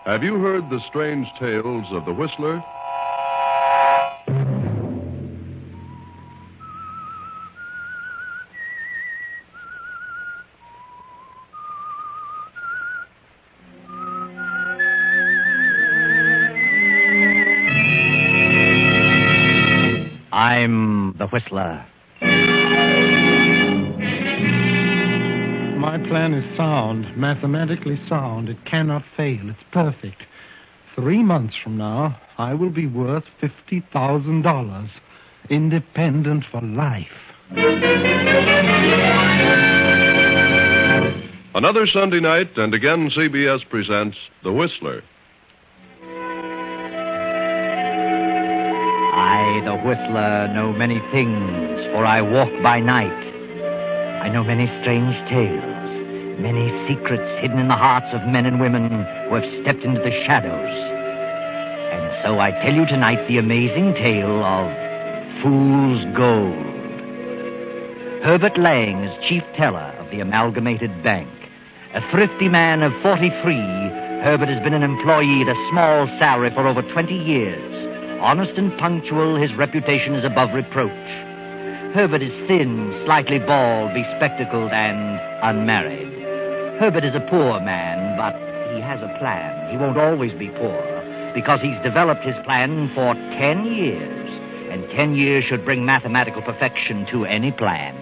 Have you heard the strange tales of the Whistler? I'm the Whistler. My plan is sound, mathematically sound. It cannot fail. It's perfect. 3 months from now, I will be worth $50,000. Independent for life. Another Sunday night, and again CBS presents The Whistler. I, the Whistler, know many things, for I walk by night. I know many strange tales, many secrets hidden in the hearts of men and women who have stepped into the shadows. And so I tell you tonight the amazing tale of Fool's Gold. Herbert Lang is chief teller of the Amalgamated Bank. A thrifty man of 43, Herbert has been an employee at a small salary for over 20 years. Honest and punctual, his reputation is above reproach. Herbert is thin, slightly bald, bespectacled, and unmarried. Herbert is a poor man, but he has a plan. He won't always be poor, because he's developed his plan for 10 years. And 10 years should bring mathematical perfection to any plan.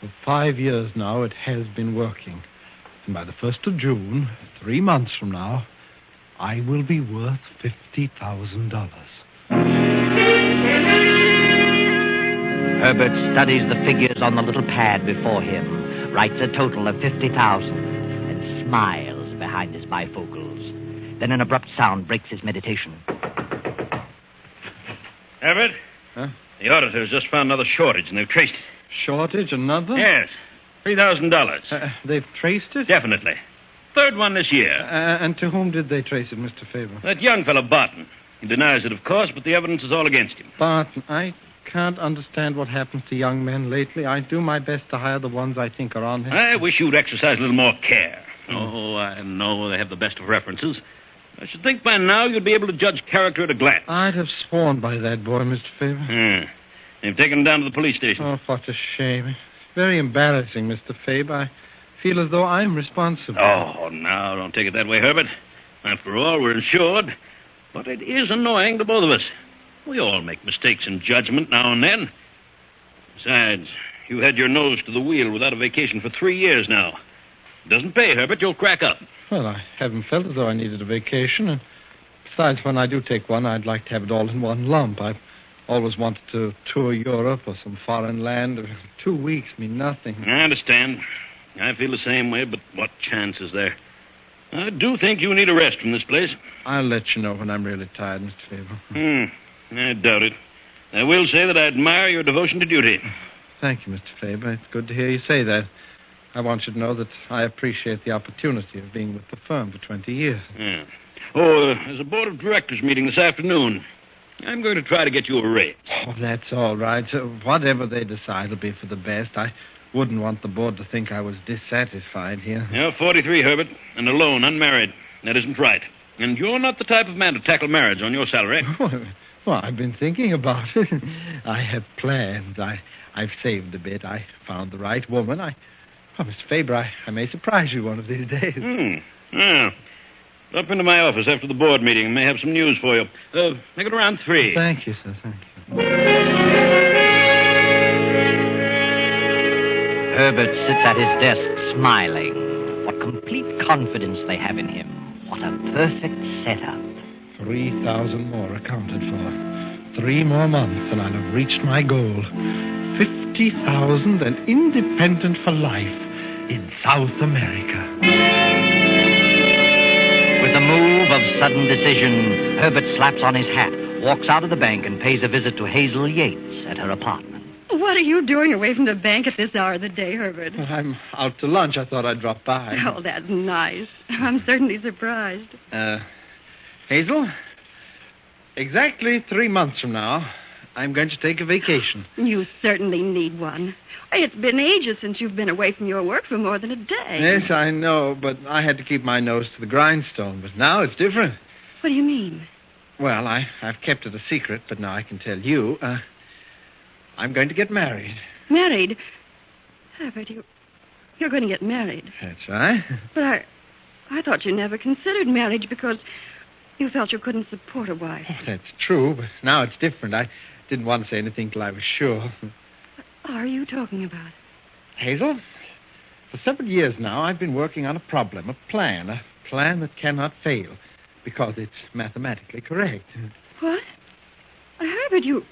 For 5 years now, it has been working. And by the 1st of June, 3 months from now, I will be worth $50,000. Herbert studies the figures on the little pad before him, writes a total of 50,000, and smiles behind his bifocals. Then an abrupt sound breaks his meditation. Everett? Huh? The auditors just found another shortage, and they've traced it. Shortage, another? Yes. $3,000. They've traced it? Definitely. Third one this year. And to whom did they trace it, Mr. Faber? That young fellow, Barton. He denies it, of course, but the evidence is all against him. Barton, I can't understand what happens to young men lately. I do my best to hire the ones I think are on him. I wish you'd exercise a little more care. Oh, I know they have the best of references. I should think by now you'd be able to judge character at a glance. I'd have sworn by that boy, Mr. Faber. They've taken him down to the police station. Oh, what a shame. It's very embarrassing, Mr. Faber. I feel as though I'm responsible. Oh, now, don't take it that way, Herbert. After all, we're insured. But it is annoying to both of us. We all make mistakes in judgment now and then. Besides, you had your nose to the wheel without a vacation for 3 years now. It doesn't pay, Herbert. You'll crack up. Well, I haven't felt as though I needed a vacation. And besides, when I do take one, I'd like to have it all in one lump. I've always wanted to tour Europe or some foreign land. 2 weeks mean nothing. I understand. I feel the same way, but what chance is there? I do think you need a rest from this place. I'll let you know when I'm really tired, Mr. Faber. I doubt it. I will say that I admire your devotion to duty. Thank you, Mr. Faber. It's good to hear you say that. I want you to know that I appreciate the opportunity of being with the firm for 20 years. Yeah. Oh, there's a board of directors meeting this afternoon. I'm going to try to get you a raise. Oh, that's all right. Whatever they decide will be for the best. I wouldn't want the board to think I was dissatisfied here. You're 43, Herbert, and alone, unmarried. That isn't right. And you're not the type of man to tackle marriage on your salary. Well, I've been thinking about it. I have plans. I've saved a bit. I found the right woman. Mr. Faber, I may surprise you one of these days. Yeah. Drop into my office after the board meeting. I may have some news for you. Make it around 3. Thank you, sir. Thank you. Herbert sits at his desk smiling. What complete confidence they have in him. What a perfect setup. 3,000 more accounted for. 3 more months and I'll have reached my goal. 50,000 and independent for life in South America. With a move of sudden decision, Herbert slaps on his hat, walks out of the bank, and pays a visit to Hazel Yates at her apartment. What are you doing away from the bank at this hour of the day, Herbert? I'm out to lunch. I thought I'd drop by. Oh, that's nice. I'm certainly surprised. Hazel, exactly 3 months from now, I'm going to take a vacation. You certainly need one. It's been ages since you've been away from your work for more than a day. Yes, I know, but I had to keep my nose to the grindstone. But now it's different. What do you mean? Well, I've kept it a secret, but now I can tell you. I'm going to get married. Married? Herbert, you're going to get married. That's right. But I thought you never considered marriage because you felt you couldn't support a wife. Oh, that's true, but now it's different. I didn't want to say anything till I was sure. What are you talking about? Hazel, for several years now, I've been working on a problem, a plan that cannot fail, because it's mathematically correct. What? Herbert, you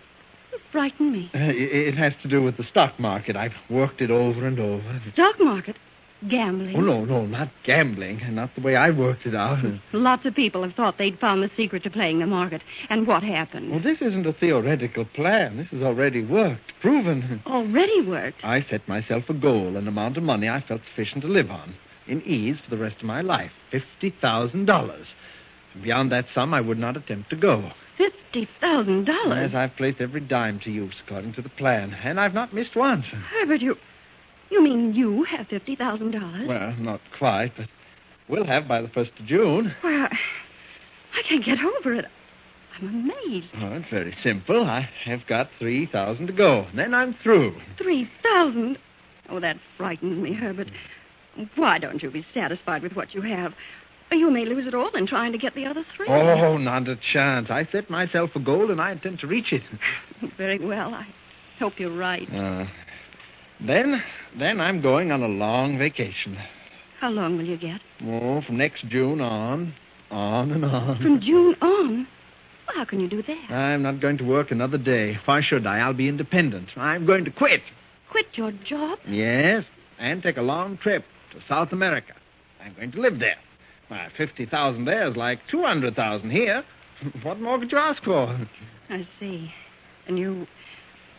frighten me. It has to do with the stock market. I've worked it over and over. Stock market? Gambling? Oh, no, not gambling. Not the way I worked it out. Lots of people have thought they'd found the secret to playing the market. And what happened? Well, this isn't a theoretical plan. This has already worked, proven. Already worked? I set myself a goal, an amount of money I felt sufficient to live on, in ease for the rest of my life, $50,000. Beyond that sum, I would not attempt to go. $50,000? Yes, I've placed every dime to use according to the plan, and I've not missed once. Herbert, you mean you have $50,000? Well, not quite, but we'll have by the 1st of June. Well, I can't get over it. I'm amazed. Oh, it's very simple. I have got $3,000 to go, and then I'm through. $3,000? Oh, that frightens me, Herbert. Why don't you be satisfied with what you have? You may lose it all in trying to get the other three. Oh, not a chance. I set myself a goal, and I intend to reach it. Very well. I hope you're right. Then I'm going on a long vacation. How long will you get? Oh, from next June on and on. From June on? Well, how can you do that? I'm not going to work another day. Why should I? I'll be independent. I'm going to quit. Quit your job? Yes, and take a long trip to South America. I'm going to live there. Why, 50,000 there is like 200,000 here. What more could you ask for? I see. And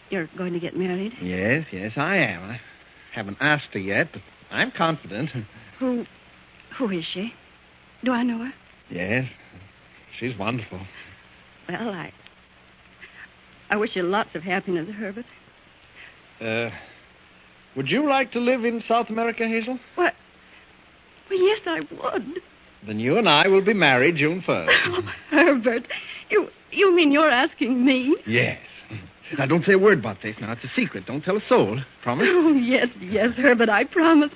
you're going to get married? Yes, I am. I haven't asked her yet, but I'm confident. Who is she? Do I know her? Yes, she's wonderful. Well, I wish you lots of happiness, Herbert. Would you like to live in South America, Hazel? What? Well, yes, I would. Then you and I will be married June 1st. Oh, Herbert, you mean you're asking me? Yes. Now, don't say a word about this. Now, it's a secret. Don't tell a soul. Promise? Oh, yes, Herbert, I promise.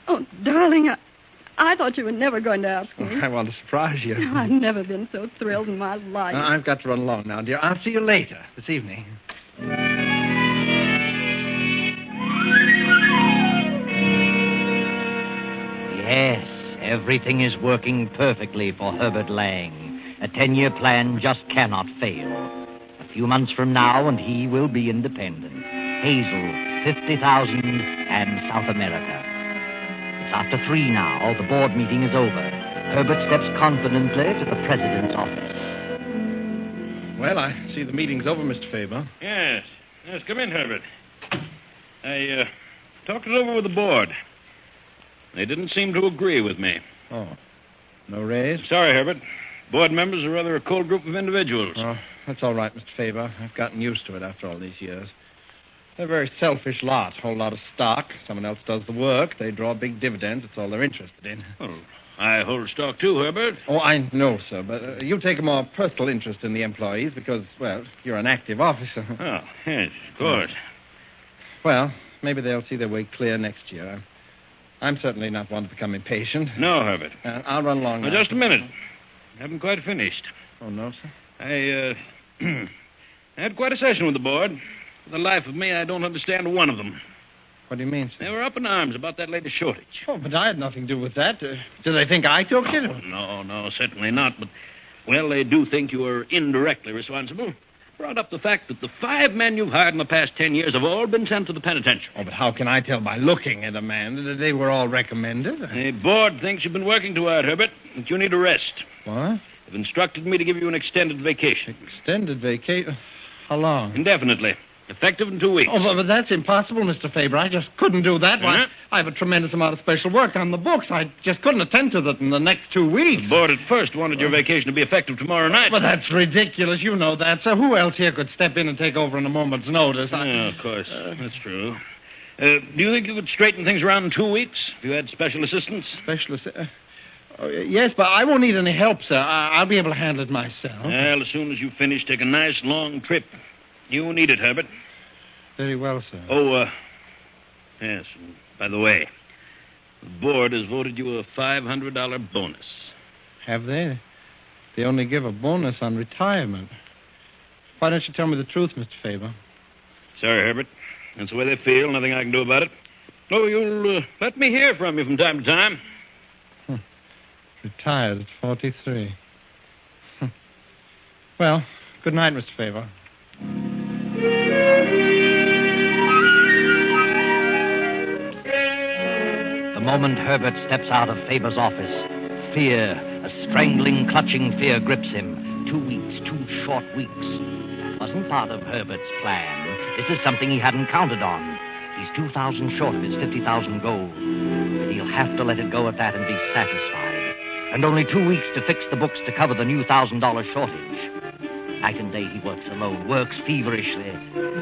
Oh, darling, I thought you were never going to ask me. I want to surprise you. I've never been so thrilled in my life. I've got to run along now, dear. I'll see you later this evening. Yes, everything is working perfectly for Herbert Lang. A 10-year plan just cannot fail. A few months from now, and he will be independent. Hazel, 50,000, and South America. It's after 3 now. The board meeting is over. Herbert steps confidently to the president's office. Well, I see the meeting's over, Mr. Faber. Yes, come in, Herbert. I talked it over with the board. They didn't seem to agree with me. Oh, no raise? Sorry, Herbert. Board members are rather a cold group of individuals. Oh, that's all right, Mr. Faber. I've gotten used to it after all these years. They're a very selfish lot. A whole lot of stock. Someone else does the work. They draw big dividends. It's all they're interested in. Well, I hold stock too, Herbert. Oh, I know, sir, but you take a more personal interest in the employees because, well, you're an active officer. Oh, yes, of course. Well, maybe they'll see their way clear next year. I'm certainly not one to become impatient. No, Herbert. I'll run along now. Just a minute. I haven't quite finished. Oh, no, sir? I had quite a session with the board. For the life of me, I don't understand one of them. What do you mean, sir? They were up in arms about that latest shortage. Oh, but I had nothing to do with that. Do they think I took it? Oh, no, certainly not. But, well, they do think you were indirectly responsible. Brought up the fact that the 5 men you've hired in the past 10 years have all been sent to the penitentiary. Oh, but how can I tell by looking at a man that they were all recommended? The board thinks you've been working too hard, Herbert, that you need a rest. What? They've instructed me to give you an extended vacation. Extended vacation? How long? Indefinitely. Effective in 2 weeks. Oh, but that's impossible, Mr. Faber. I just couldn't do that. Why, Huh? I have a tremendous amount of special work on the books. I just couldn't attend to that in the next 2 weeks. The board at first wanted your vacation to be effective tomorrow night. But that's ridiculous. You know that. So who else here could step in and take over on a moment's notice? Yeah, of course. That's true. Do you think you could straighten things around in 2 weeks if you had special assistance? Yes, but I won't need any help, sir. I'll be able to handle it myself. Well, as soon as you finish, take a nice long trip. You need it, Herbert. Very well, sir. Oh, yes. And by the way, the board has voted you a $500 bonus. Have they? They only give a bonus on retirement. Why don't you tell me the truth, Mr. Faber? Sorry, Herbert. That's the way they feel. Nothing I can do about it. Oh, you'll let me hear from you from time to time. Retired at 43. Well, good night, Mr. Faber. The moment Herbert steps out of Faber's office, fear, a strangling, clutching fear grips him. 2 weeks, 2 short weeks. That wasn't part of Herbert's plan. This is something he hadn't counted on. He's 2,000 short of his 50,000 goal. But he'll have to let it go at that and be satisfied. And only 2 weeks to fix the books to cover the new $1,000 shortage. Night and day he works alone, works feverishly.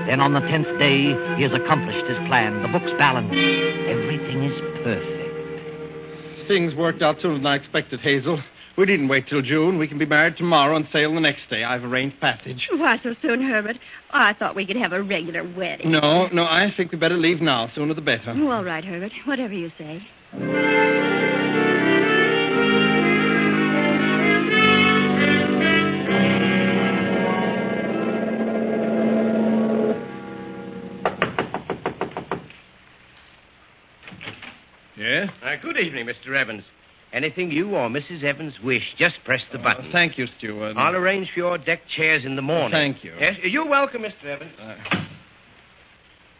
Then on the 10th day, he has accomplished his plan. The book's balanced. Everything is perfect. Things worked out sooner than I expected, Hazel. We didn't wait till June. We can be married tomorrow and sail the next day. I've arranged passage. Why so soon, Herbert? I thought we could have a regular wedding. No, I think we better leave now. Sooner the better. Oh, all right, Herbert. Whatever you say. Yes? Good evening, Mr. Evans. Anything you or Mrs. Evans wish, just press the button. Thank you, Steward. I'll arrange for your deck chairs in the morning. Thank you. Yes, you're welcome, Mr. Evans.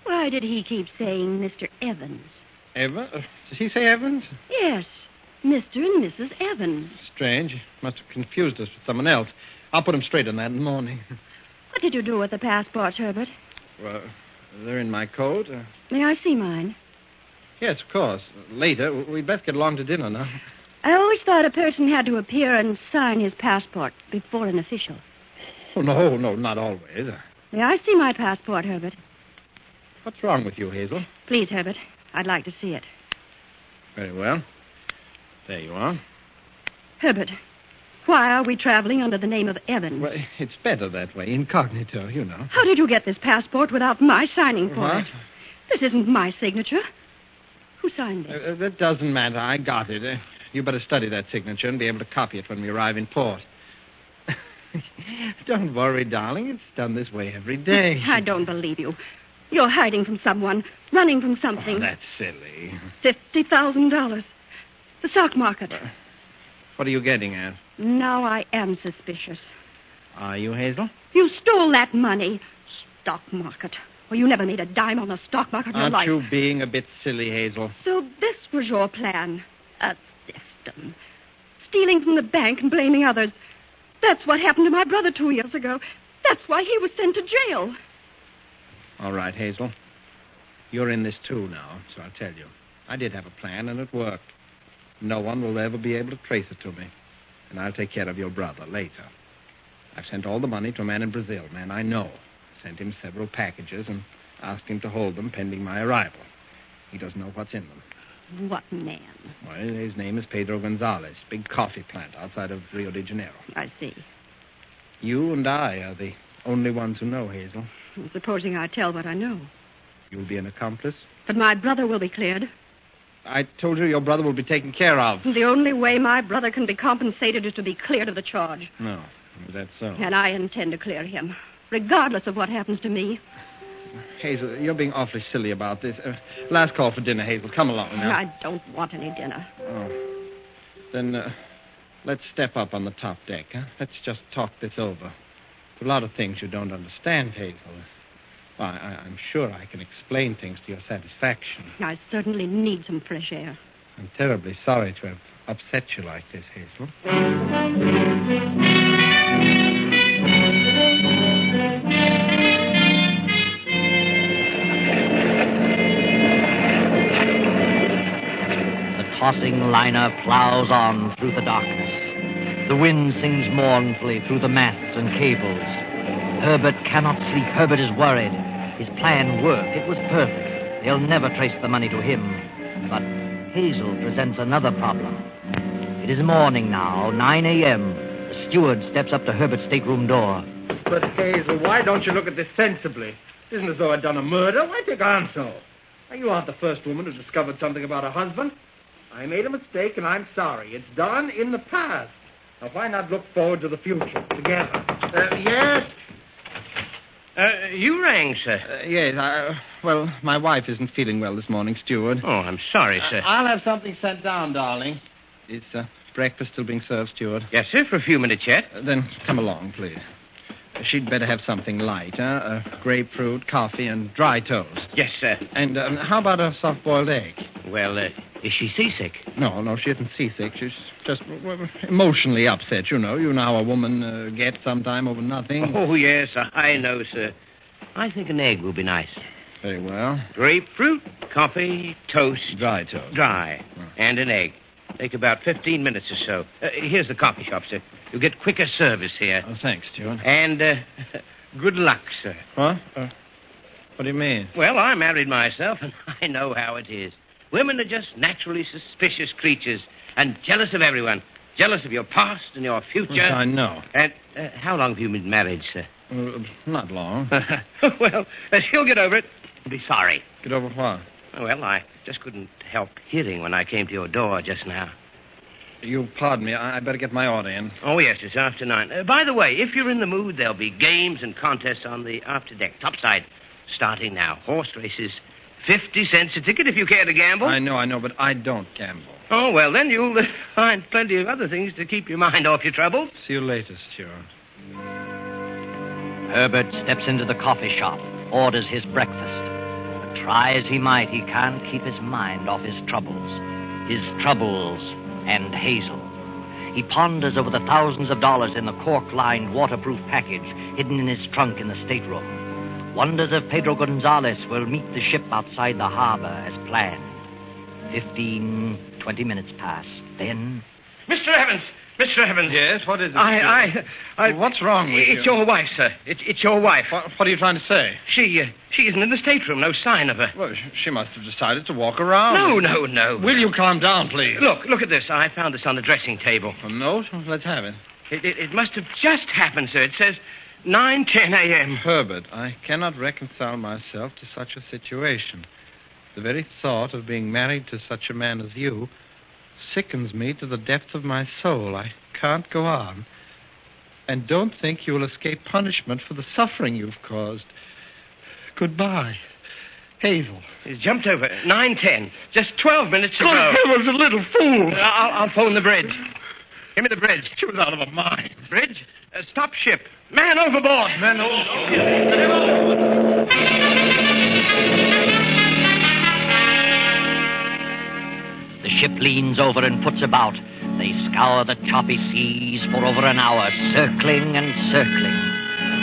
Why did he keep saying Mr. Evans? Evans? Did he say Evans? Yes, Mr. and Mrs. Evans. Strange. Must have confused us with someone else. I'll put him straight on that in the morning. What did you do with the passports, Herbert? Well, they're in my coat. May I see mine? Yes, of course. Later. We'd best get along to dinner now. I always thought a person had to appear and sign his passport before an official. Oh, no, not always. May I see my passport, Herbert? What's wrong with you, Hazel? Please, Herbert. I'd like to see it. Very well. There you are. Herbert, why are we traveling under the name of Evans? Well, it's better that way, incognito, you know. How did you get this passport without my signing for What? it? This isn't my signature. Who signed this? That doesn't matter. I got it. You better study that signature and be able to copy it when we arrive in port. Don't worry, darling. It's done this way every day. I don't believe you. You're hiding from someone, running from something. Oh, that's silly. $50,000. The stock market. What are you getting at? Now I am suspicious. Are you, Hazel? You stole that money. Stock market. Well, you never made a dime on the stock market in your Aren't life. you being a bit silly, Hazel? So this was your plan. A system. Stealing from the bank and blaming others. That's what happened to my brother 2 years ago. That's why he was sent to jail. All right, Hazel. You're in this too now, so I'll tell you. I did have a plan, and it worked. No one will ever be able to trace it to me. And I'll take care of your brother later. I've sent all the money to a man in Brazil, a man I know. Sent him several packages and asked him to hold them pending my arrival. He doesn't know what's in them. What man? Well, his name is Pedro Gonzalez, big coffee plant outside of Rio de Janeiro. I see. You and I are the only ones who know, Hazel. Supposing I tell what I know. You'll be an accomplice? But my brother will be cleared. I told you your brother will be taken care of. The only way my brother can be compensated is to be cleared of the charge. No, that's so. And I intend to clear him, regardless of what happens to me. Hazel, you're being awfully silly about this. Last call for dinner, Hazel. Come along now. I don't want any dinner. Oh. Then let's step up on the top deck, huh? Let's just talk this over. There's a lot of things you don't understand, Hazel. Well, I'm sure I can explain things to your satisfaction. I certainly need some fresh air. I'm terribly sorry to have upset you like this, Hazel. tossing liner plows on through the darkness. The wind sings mournfully through the masts and cables. Herbert cannot sleep. Herbert is worried. His plan worked. It was perfect. They'll never trace the money to him. But Hazel presents another problem. It is morning now, 9 a.m. The steward steps up to Herbert's stateroom door. But, Hazel, why don't you look at this sensibly? It isn't as though I'd done a murder. Why take on so? Now, you aren't the first woman who discovered something about her husband. I made a mistake, and I'm sorry. It's done in the past. Now, why not look forward to the future together? Yes? You rang, sir. Yes, well, my wife isn't feeling well this morning, steward. Oh, I'm sorry, sir. I'll have something sent down, darling. Is breakfast still being served, steward? Yes, sir, for a few minutes yet. Then come along, please. She'd better have something light, grapefruit, coffee, and dry toast. Yes, sir. And how about a soft-boiled egg? Well, is she seasick? No, she isn't seasick. She's just emotionally upset, you know. You know how a woman gets sometime over nothing. Oh, yes, I know, sir. I think an egg will be nice. Very well. Grapefruit, coffee, toast. Dry toast. Dry. Oh. And an egg. Take about 15 minutes or so. Here's the coffee shop, sir. You'll get quicker service here. Oh, thanks, steward. And good luck, sir. What? What do you mean? Well, I married myself, and I know how it is. Women are just naturally suspicious creatures and jealous of everyone. Jealous of your past and your future. Yes, I know. And how long have you been married, sir? Not long. Well, she'll get over it. Be sorry. Get over what? Well, I just couldn't help hearing when I came to your door just now. You pardon me. I better get my order in. Oh, yes, it's after 9. By the way, if you're in the mood, there'll be games and contests on the after-deck topside starting now. Horse races. 50 cents a ticket if you care to gamble. I know, but I don't gamble. Oh, well, then you'll find plenty of other things to keep your mind off your troubles. See you later, steward. Herbert steps into the coffee shop, orders his breakfast. But try as he might, he can't keep his mind off his troubles. His troubles and Hazel. He ponders over the thousands of dollars in the cork-lined waterproof package hidden in his trunk in the stateroom. Wonders if Pedro Gonzalez will meet the ship outside the harbor as planned. 15, 20 minutes pass. Then... Mr. Evans! Mr. Evans! Yes, what is it? What's wrong with you? It's your wife, sir. It's your wife. What are you trying to say? She isn't in the stateroom. No sign of her. Well, she must have decided to walk around. No. Will you calm down, please? Look at this. I found this on the dressing table. A note? Let's have it. It must have just happened, sir. It says 9:10 a.m. Herbert, I cannot reconcile myself to such a situation. The very thought of being married to such a man as you sickens me to the depth of my soul. I can't go on. And don't think you will escape punishment for the suffering you've caused. Goodbye. Hazel. He's jumped over. 9:10. Just 12 minutes ago. Good heavens, a little fool. I'll phone the bridge. Give me the bridge. She was out of her mind. Bridge? Stop ship. Man overboard. Man overboard. The ship leans over and puts about. They scour the choppy seas for over an hour, circling and circling.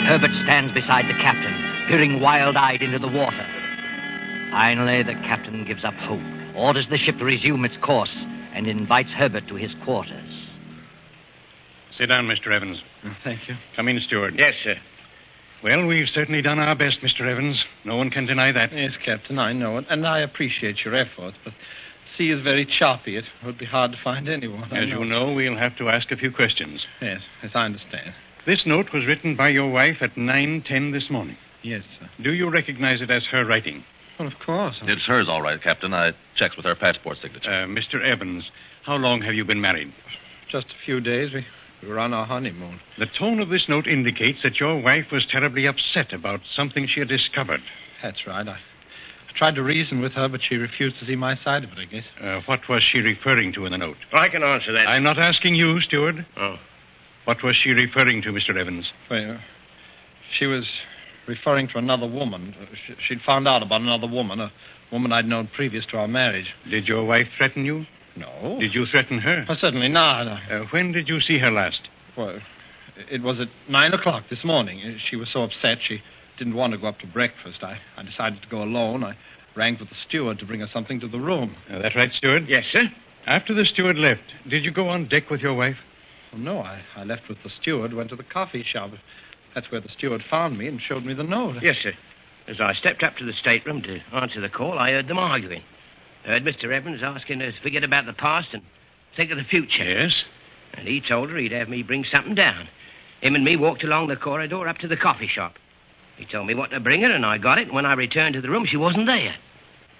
Herbert stands beside the captain, peering wild-eyed into the water. Finally, the captain gives up hope, orders the ship to resume its course, and invites Herbert to his quarters. Sit down, Mr. Evans. Thank you. Come in, steward. Yes, sir. Well, we've certainly done our best, Mr. Evans. No one can deny that. Yes, Captain, I know it, and I appreciate your efforts, but the sea is very choppy. It would be hard to find anyone. As you know, we'll have to ask a few questions. Yes, I understand. This note was written by your wife at 9:10 this morning. Yes, sir. Do you recognize it as her writing? Well, of course. It's hers, all right, Captain. I checked with her passport signature. Mr. Evans, how long have you been married? Just a few days. We were on our honeymoon. The tone of this note indicates that your wife was terribly upset about something she had discovered. That's right. I tried to reason with her, but she refused to see my side of it, I guess. What was she referring to in the note? I can answer that. I'm not asking you, steward. Oh. What was she referring to, Mr. Evans? Well, she was referring to another woman. She'd found out about another woman, a woman I'd known previous to our marriage. Did your wife threaten you? No. Did you threaten her? Certainly not. When did you see her last? Well, it was at 9 o'clock this morning. She was so upset she didn't want to go up to breakfast. I decided to go alone. I rang for the steward to bring her something to the room. That right, steward? Yes, sir. After the steward left, did you go on deck with your wife? Oh, no, I left with the steward, went to the coffee shop. That's where the steward found me and showed me the note. Yes, sir. As I stepped up to the stateroom to answer the call, I heard them arguing. I heard Mr. Evans asking her to forget about the past and think of the future. Yes. And he told her he'd have me bring something down. Him and me walked along the corridor up to the coffee shop. He told me what to bring her, and I got it. When I returned to the room, she wasn't there.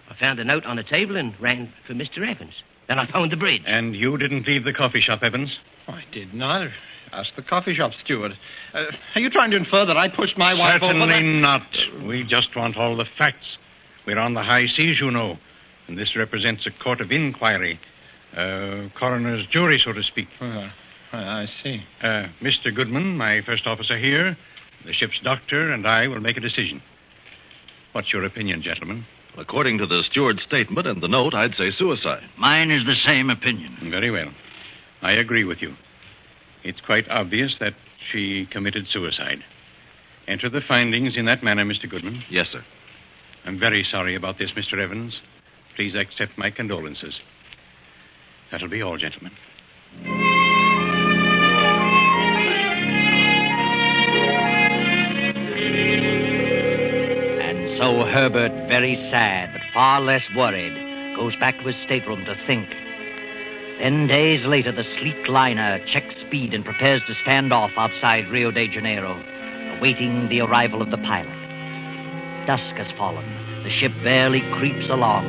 I found a note on the table and ran for Mr. Evans. Then I phoned the bridge. And you didn't leave the coffee shop, Evans? I did not. Ask the coffee shop steward. Are you trying to infer that I pushed my wife over? Certainly not. We just want all the facts. We're on the high seas, you know, and this represents a court of inquiry. Coroner's jury, so to speak. I see. Mr. Goodman, my first officer here, the ship's doctor, and I will make a decision. What's your opinion, gentlemen? According to the steward's statement and the note, I'd say suicide. Mine is the same opinion. Very well. I agree with you. It's quite obvious that she committed suicide. Enter the findings in that manner, Mr. Goodman. Yes, sir. I'm very sorry about this, Mr. Evans. Please accept my condolences. That'll be all, gentlemen. And so Herbert, very sad but far less worried, goes back to his stateroom to think. Then, days later, the sleek liner checks speed and prepares to stand off outside Rio de Janeiro, awaiting the arrival of the pilot. Dusk has fallen. The ship barely creeps along.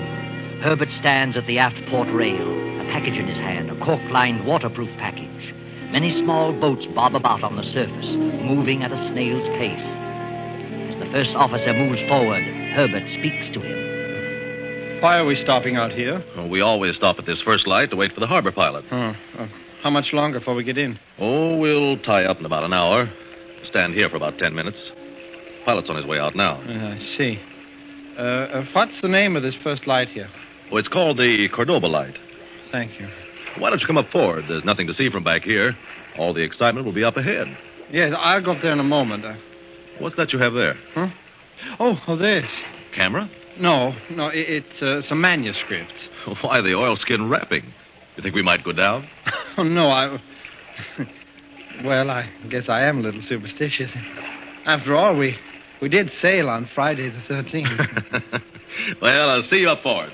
Herbert stands at the aft port rail, a package in his hand, a cork-lined waterproof package. Many small boats bob about on the surface, moving at a snail's pace. As the first officer moves forward, Herbert speaks to him. Why are we stopping out here? Well, we always stop at this first light to wait for the harbor pilot. How much longer before we get in? Oh, we'll tie up in about an hour. Stand here for about 10 minutes. Pilot's on his way out now. I see. What's the name of this first light here? Oh, it's called the Cordoba light. Thank you. Why don't you come up forward? There's nothing to see from back here. All the excitement will be up ahead. Yes, I'll go up there in a moment. What's that you have there? Huh? Oh, this. Camera? No, it's some manuscripts. Why the oilskin wrapping? You think we might go down? Oh, no, Well, I guess I am a little superstitious. After all, we did sail on Friday the 13th. Well, I'll see you up forward.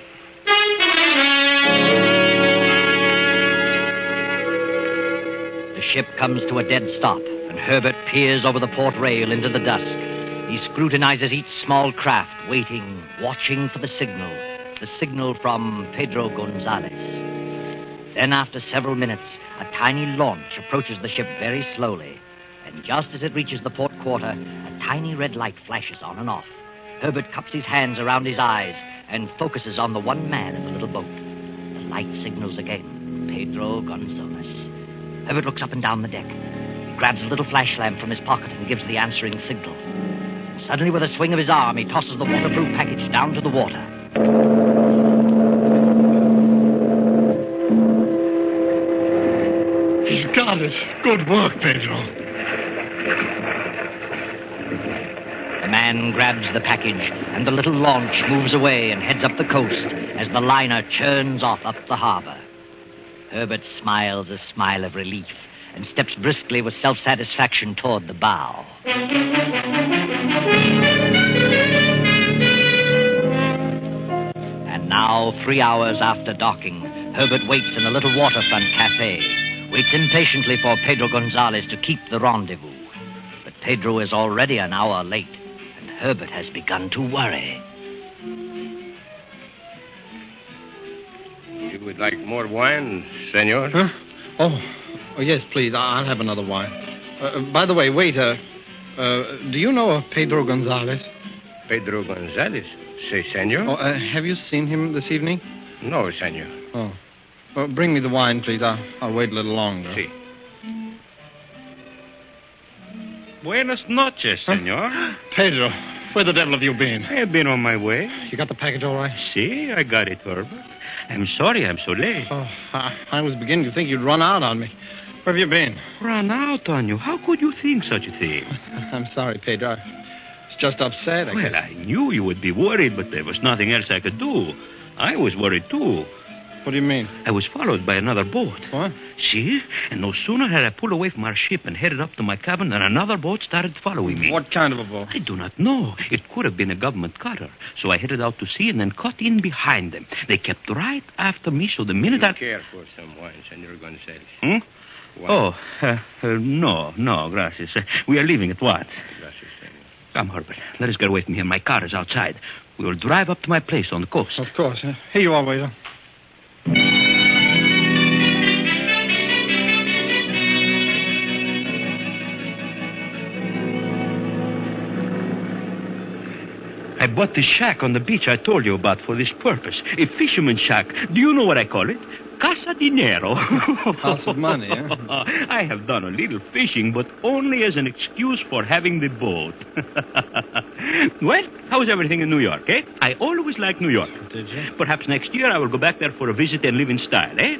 The ship comes to a dead stop, and Herbert peers over the port rail into the dusk. He scrutinizes each small craft, waiting, watching for the signal from Pedro Gonzalez. Then, after several minutes, a tiny launch approaches the ship very slowly, and just as it reaches the port quarter, a tiny red light flashes on and off. Herbert cups his hands around his eyes and focuses on the one man in the little boat. The light signals again, Pedro Gonzalez. Herbert looks up and down the deck. He grabs a little flash lamp from his pocket and gives the answering signal. Suddenly, with a swing of his arm, he tosses the waterproof package down to the water. He's got it. Good work, Pedro. The man grabs the package, and the little launch moves away and heads up the coast as the liner churns off up the harbor. Herbert smiles a smile of relief and steps briskly with self-satisfaction toward the bow. And now, 3 hours after docking, Herbert waits in a little waterfront cafe, waits impatiently for Pedro Gonzalez to keep the rendezvous. But Pedro is already an hour late, and Herbert has begun to worry. You would like more wine, senor? Huh? Oh, yes, please. I'll have another wine. By the way, waiter, do you know of Pedro Gonzalez? Pedro Gonzalez? Si, senor. Oh, have you seen him this evening? No, senor. Oh. Well, bring me the wine, please. I'll wait a little longer. Si. Buenas noches, senor. Huh? Pedro, where the devil have you been? I've been on my way. You got the package all right? See, I got it, Herbert. I'm sorry I'm so late. Oh, I was beginning to think you'd run out on me. Where have you been? Run out on you? How could you think such a thing? I'm sorry, Pedro. I was just upset. I knew you would be worried, but there was nothing else I could do. I was worried, too. What do you mean? I was followed by another boat. What? See? And no sooner had I pulled away from our ship and headed up to my cabin than another boat started following me. What kind of a boat? I do not know. It could have been a government cutter. So I headed out to sea and then cut in behind them. They kept right after me, so the minute I... care for some wine, Senor Gonzalez? Oh, no, gracias. We are leaving at once. Gracias, Senor. Come, Herbert. Let us get away from here. My car is outside. We will drive up to my place on the coast. Of course. Here you are, waiter. I bought this shack on the beach I told you about for this purpose. A fisherman's shack. Do you know what I call it? Casa dinero. House of money, eh? I have done a little fishing, but only as an excuse for having the boat. Well, how is everything in New York, eh? I always liked New York. Did you? Perhaps next year I will go back there for a visit and live in style, eh?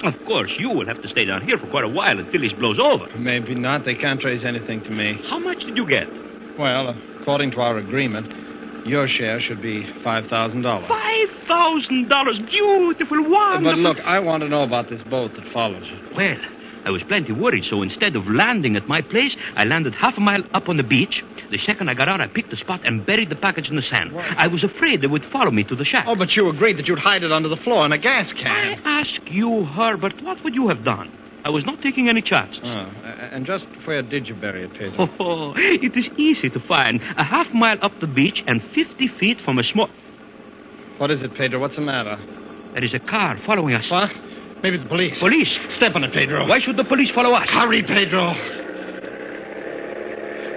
Of course, you will have to stay down here for quite a while until this blows over. Maybe not. They can't trace anything to me. How much did you get? Well, according to our agreement, your share should be $5,000. $5,000. Beautiful, wonderful. But look, I want to know about this boat that follows you. Well, I was plenty worried, so instead of landing at my place, I landed half a mile up on the beach. The second I got out, I picked a spot and buried the package in the sand. What? I was afraid they would follow me to the shack. Oh, but you agreed that you'd hide it under the floor in a gas I can. ask you, Herbert, what would you have done? I was not taking any chances. Oh, and just where did you bury it, Pedro? Oh, it is easy to find. A half mile up the beach and 50 feet from a small... What is it, Pedro? What's the matter? There is a car following us. What? Maybe the police. Police? Step on it, Pedro. Why should the police follow us? Hurry, Pedro.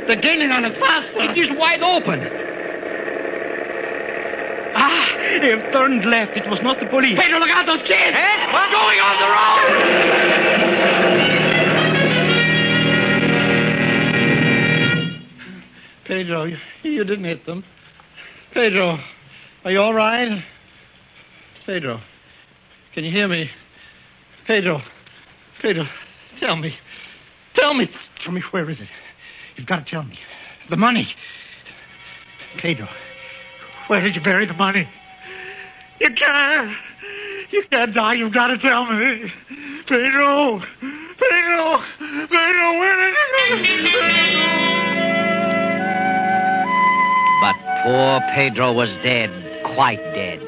They're gaining on us faster. It is wide open. Ah, they have turned left. It was not the police. Pedro, look out, those kids! Eh? We're going on the road! Pedro, you didn't hit them. Pedro, are you all right? Pedro, can you hear me? Pedro, tell me, where is it? You've got to tell me. The money. Pedro, where did you bury the money? You can't die. You've got to tell me. Pedro, where did you go? But poor Pedro was dead, quite dead.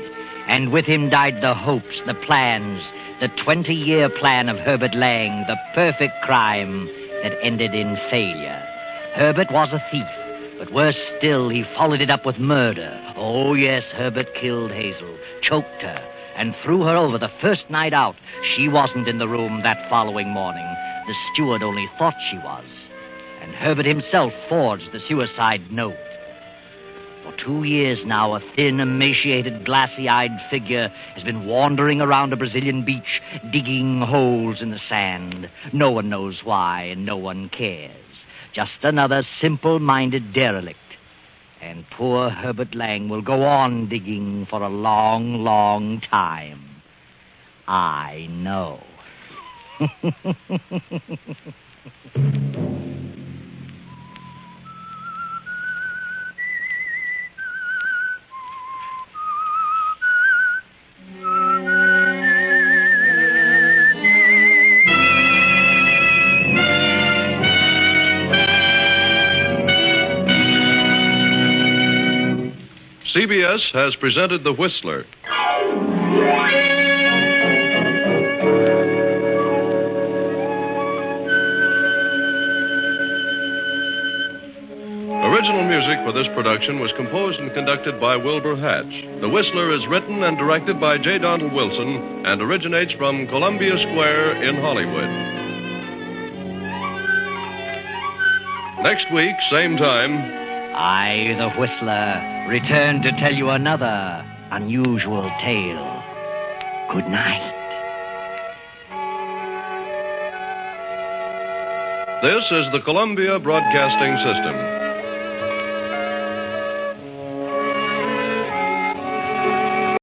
And with him died the hopes, the plans, the 20-year plan of Herbert Lang, the perfect crime that ended in failure. Herbert was a thief, but worse still, he followed it up with murder. Oh, yes, Herbert killed Hazel, choked her, and threw her over the first night out. She wasn't in the room that following morning. The steward only thought she was. And Herbert himself forged the suicide note. For 2 years now, a thin, emaciated, glassy-eyed figure has been wandering around a Brazilian beach, digging holes in the sand. No one knows why, and no one cares. Just another simple-minded derelict. And poor Herbert Lang will go on digging for a long, long time. I know. CBS has presented The Whistler. Original music for this production was composed and conducted by Wilbur Hatch. The Whistler is written and directed by J. Donald Wilson and originates from Columbia Square in Hollywood. Next week, same time, I, the Whistler, return to tell you another unusual tale. Good night. this is the Columbia Broadcasting System.